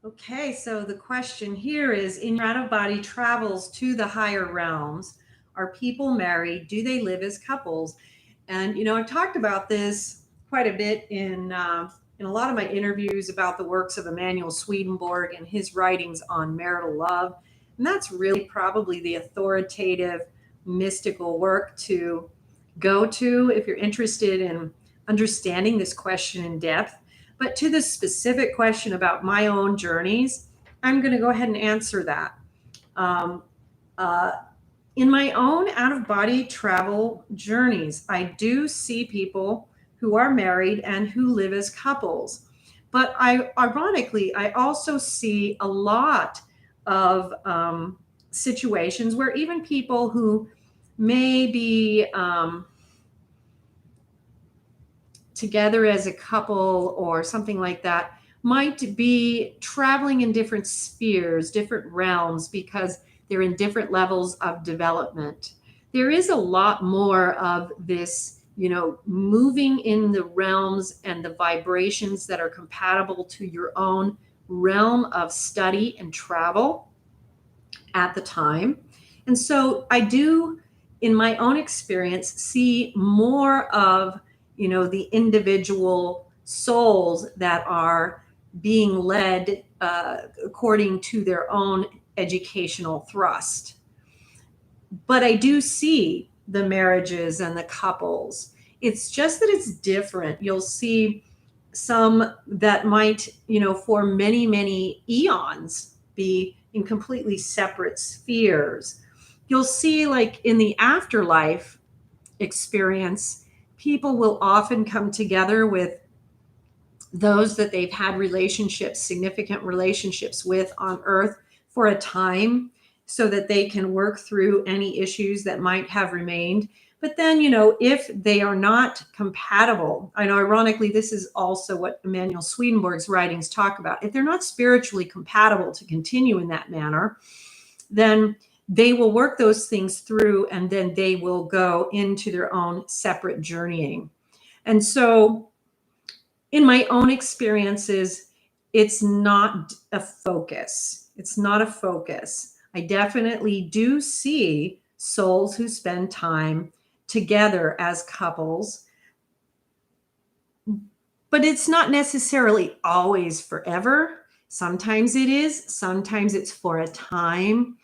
Okay, so the question here is, in your out-of-body travels to the higher realms, are people married? Do they live as couples? And I've talked about this quite a bit in a lot of my interviews about the works of Emanuel Swedenborg and his writings on marital love. And that's really probably the authoritative mystical work to go to if you're interested in understanding this question in depth. But to the specific question about my own journeys, I'm going to go ahead and answer that. Um, uh, in my own out of body travel journeys, I do see people who are married and who live as couples. But ironically, I also see a lot of situations where even people who may be together as a couple or something like that might be traveling in different spheres, different realms, because they're in different levels of development. There is a lot more of this, moving in the realms and the vibrations that are compatible to your own realm of study and travel at the time. And so I do, in my own experience, see more of, the individual souls that are being led according to their own educational thrust. But I do see the marriages and the couples. It's just that it's different. You'll see some that might, for many, many eons be in completely separate spheres. You'll see, like in the afterlife experience, people will often come together with those that they've had relationships, significant relationships with on earth for a time so that they can work through any issues that might have remained. But then, if they are not compatible, and ironically, this is also what Emanuel Swedenborg's writings talk about. If they're not spiritually compatible to continue in that manner, then they will work those things through and then they will go into their own separate journeying. And so, in my own experiences, it's not a focus. It's not a focus. I definitely do see souls who spend time together as couples, but it's not necessarily always forever. Sometimes it is, sometimes it's for a time.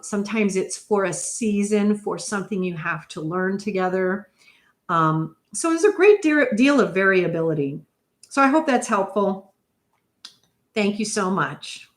Sometimes it's for a season, for something you have to learn together. So there's a great deal of variability. So I hope that's helpful. Thank you so much.